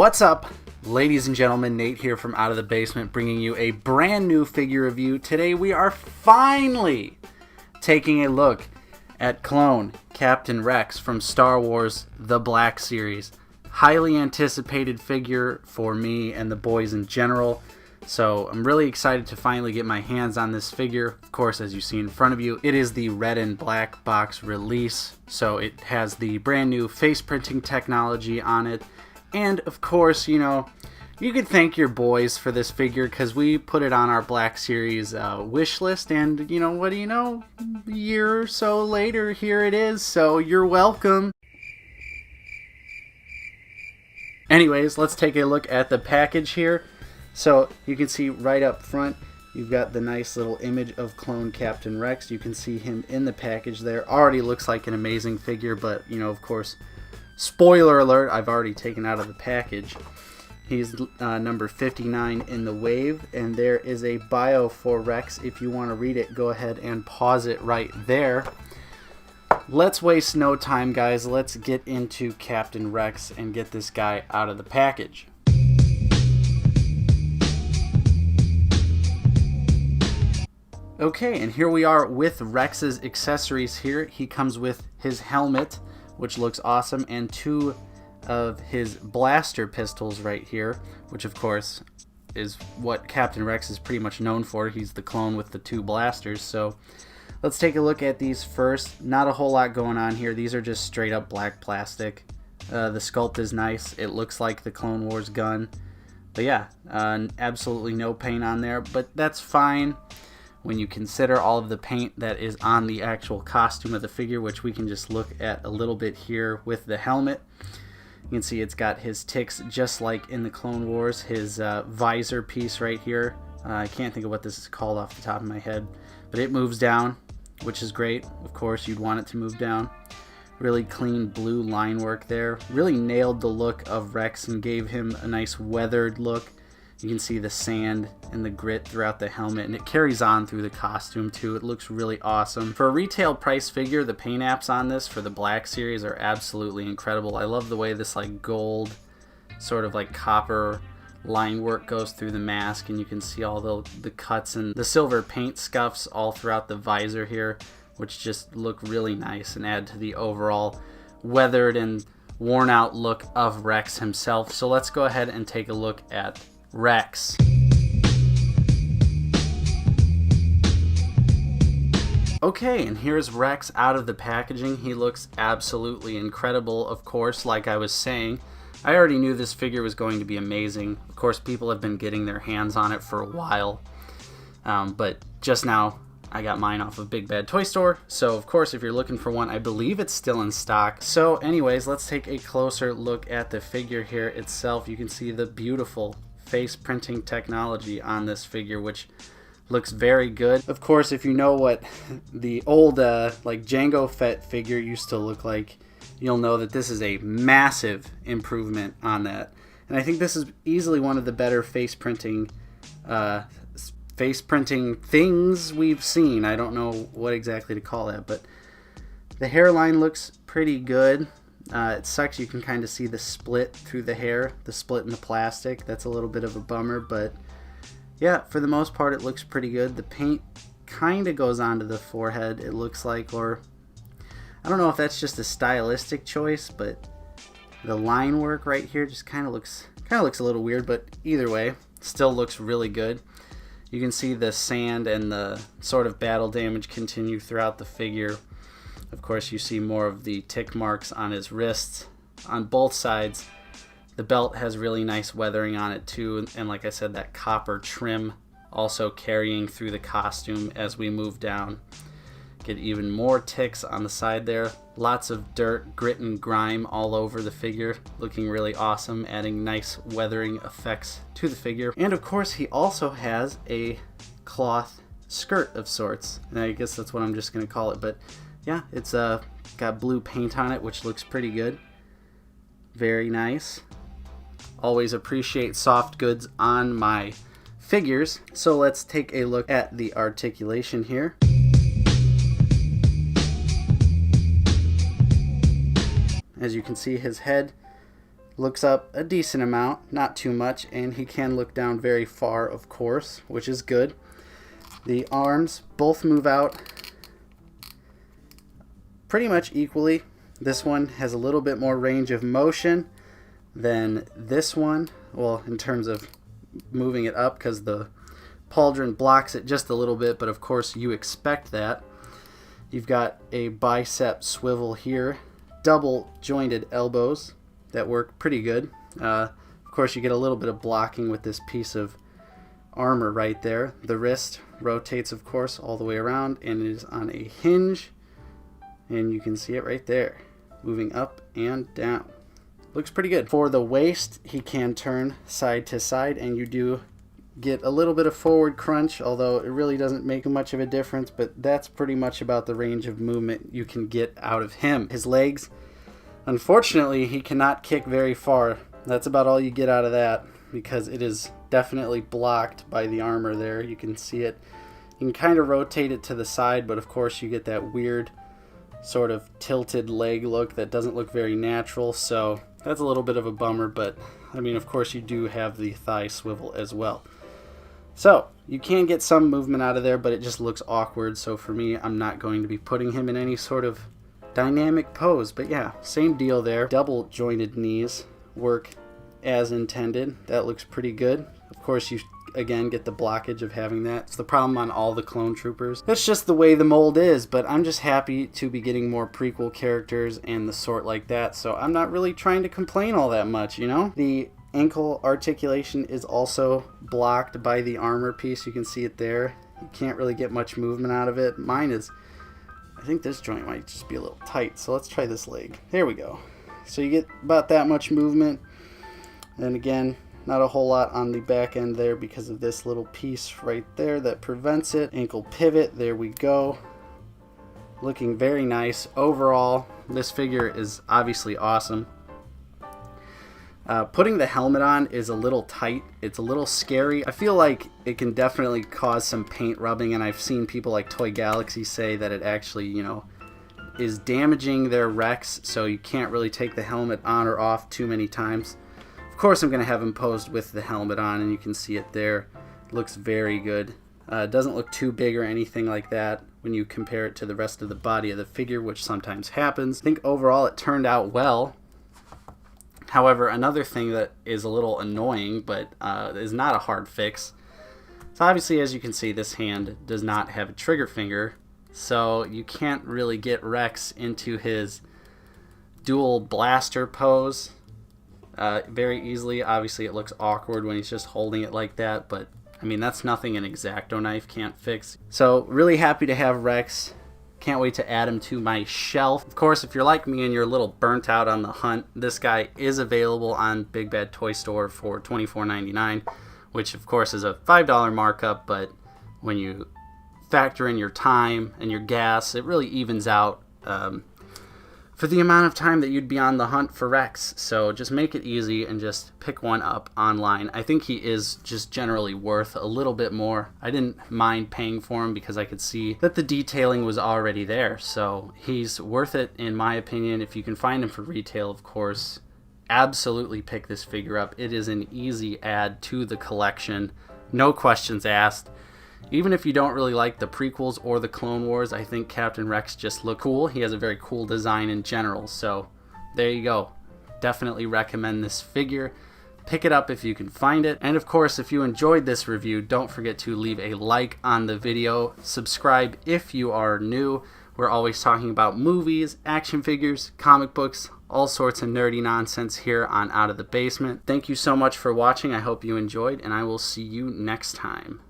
What's up, ladies and gentlemen? Nate here from Out of the Basement, bringing you a brand new figure review. Today we are finally taking a look at clone Captain Rex from Star Wars The Black Series. Highly anticipated figure for me and the boys in general. So I'm really excited to finally get my hands on this figure. Of course, as you see in front of you, it is the red and black box release. So it has the brand new face printing technology on it. And of course, you could thank your boys for this figure because we put it on our Black Series wish list. And what do you know? A year or so later, here it is. So you're welcome. Anyways, let's take a look at the package here. So you can see right up front, you've got the nice little image of clone Captain Rex. You can see him in the package there. Already looks like an amazing figure, but of course, spoiler alert, I've already taken out of the package. He's number 59 in the wave, and there is a bio for Rex. If you want to read it, go ahead and pause it right there. Let's waste no time, guys. Let's get into Captain Rex and get this guy out of the package. Okay, and here we are with Rex's accessories here. He comes with his helmet, which looks awesome, and two of his blaster pistols right here, which of course is what Captain Rex is pretty much known for. He's the clone with the two blasters. So let's take a look at these first. Not a whole lot going on here. These are just straight up black plastic. The sculpt is nice. It looks like the Clone Wars gun. But yeah, absolutely no paint on there, but that's fine when you consider all of the paint that is on the actual costume of the figure, which we can just look at a little bit here with the helmet. You can see it's got his ticks just like in the Clone Wars. His visor piece right here, I can't think of what this is called off the top of my head, but it moves down, which is great. Of course, you'd want it to move down. Really clean blue line work there. Really nailed the look of Rex and gave him a nice weathered look. You can see the sand and the grit throughout the helmet, and it carries on through the costume too. It looks really awesome. For a retail price figure, the paint apps on this for the Black Series are absolutely incredible. I love the way this like gold, sort of like copper line work goes through the mask, and you can see all the cuts and the silver paint scuffs all throughout the visor here, which just look really nice and add to the overall weathered and worn out look of Rex himself. So let's go ahead and take a look at Rex. Okay, and here's Rex out of the packaging. He looks absolutely incredible, of course, like I was saying. I already knew this figure was going to be amazing. Of course, people have been getting their hands on it for a while. But just now, I got mine off of Big Bad Toy Store. So, of course, if you're looking for one, I believe it's still in stock. So, anyways, let's take a closer look at the figure here itself. You can see the beautiful face printing technology on this figure, which looks very good. Of course, if you know what the old like Jango Fett figure used to look like, you'll know that this is a massive improvement on that. And I think this is easily one of the better face printing things we've seen. I don't know what exactly to call that, but the hairline looks pretty good. It sucks you can kind of see the split through the hair, the split in the plastic. That's a little bit of a bummer, but yeah, for the most part it looks pretty good. The paint kind of goes onto the forehead, it looks like, or I don't know if that's just a stylistic choice, but the line work right here just kind of looks a little weird, but either way, still looks really good. You can see the sand and the sort of battle damage continue throughout the figure. Of course, you see more of the tick marks on his wrists on both sides. The belt has really nice weathering on it too, and like I said, that copper trim also carrying through the costume as we move down. Get even more ticks on the side there. Lots of dirt, grit, and grime all over the figure, looking really awesome, adding nice weathering effects to the figure. And of course, he also has a cloth skirt of sorts, and I guess that's what I'm just going to call it, but yeah, it's got blue paint on it, which looks pretty good. Very nice. Always appreciate soft goods on my figures. So let's take a look at the articulation here. As you can see, his head looks up a decent amount, not too much, and he can look down very far, of course, which is good. The arms both move out pretty much equally. This one has a little bit more range of motion than this one, well, in terms of moving it up, because the pauldron blocks it just a little bit, but of course you expect that. You've got a bicep swivel here, double jointed elbows that work pretty good. Of course you get a little bit of blocking with this piece of armor right there. The wrist rotates, of course, all the way around, and it is on a hinge, and you can see it right there, moving up and down. Looks pretty good. For the waist, he can turn side to side, and you do get a little bit of forward crunch, although it really doesn't make much of a difference, but that's pretty much about the range of movement you can get out of him. His legs, unfortunately, he cannot kick very far. That's about all you get out of that, because it is definitely blocked by the armor there. You can see it. You can kind of rotate it to the side, but of course you get that weird sort of tilted leg look that doesn't look very natural, so that's a little bit of a bummer, but I mean, of course you do have the thigh swivel as well. So you can get some movement out of there, but it just looks awkward, so for me, I'm not going to be putting him in any sort of dynamic pose. But yeah, same deal there. Double jointed knees work as intended. That looks pretty good. Of course, you again get the blockage of having that. It's the problem on all the clone troopers. That's just the way the mold is, but I'm just happy to be getting more prequel characters and the sort like that, so I'm not really trying to complain all that much, you know? The ankle articulation is also blocked by the armor piece. You can see it there. You can't really get much movement out of it. Mine is, I think this joint might just be a little tight, so let's try this leg. There we go. So you get about that much movement, and again, not a whole lot on the back end there because of this little piece right there that prevents it. Ankle pivot, there we go. Looking very nice. Overall, this figure is obviously awesome. Putting the helmet on is a little tight. It's a little scary. I feel like it can definitely cause some paint rubbing, and I've seen people like Toy Galaxy say that it actually, you know, is damaging their Rex, so you can't really take the helmet on or off too many times. Of course, I'm going to have him posed with the helmet on, and you can see it there. It looks very good. It doesn't look too big or anything like that when you compare it to the rest of the body of the figure, which sometimes happens. I think overall it turned out well. However, another thing that is a little annoying, but is not a hard fix, so obviously, as you can see, this hand does not have a trigger finger, so you can't really get Rex into his dual blaster pose very easily. Obviously, it looks awkward when he's just holding it like that, but I mean, that's nothing an X-Acto knife can't fix. So really happy to have Rex. Can't wait to add him to my shelf. Of course, if you're like me and you're a little burnt out on the hunt, this guy is available on Big Bad Toy Store for $24.99, which of course is a $5 markup, but when you factor in your time and your gas, it really evens out for the amount of time that you'd be on the hunt for Rex. So just make it easy and just pick one up online. I think he is just generally worth a little bit more. I didn't mind paying for him because I could see that the detailing was already there. So he's worth it in my opinion. If you can find him for retail, of course, absolutely pick this figure up. It is an easy add to the collection. No questions asked. Even if you don't really like the prequels or the Clone Wars, I think Captain Rex just looked cool. He has a very cool design in general, so there you go. Definitely recommend this figure. Pick it up if you can find it. And of course, if you enjoyed this review, don't forget to leave a like on the video. Subscribe if you are new. We're always talking about movies, action figures, comic books, all sorts of nerdy nonsense here on Out of the Basement. Thank you so much for watching. I hope you enjoyed, and I will see you next time.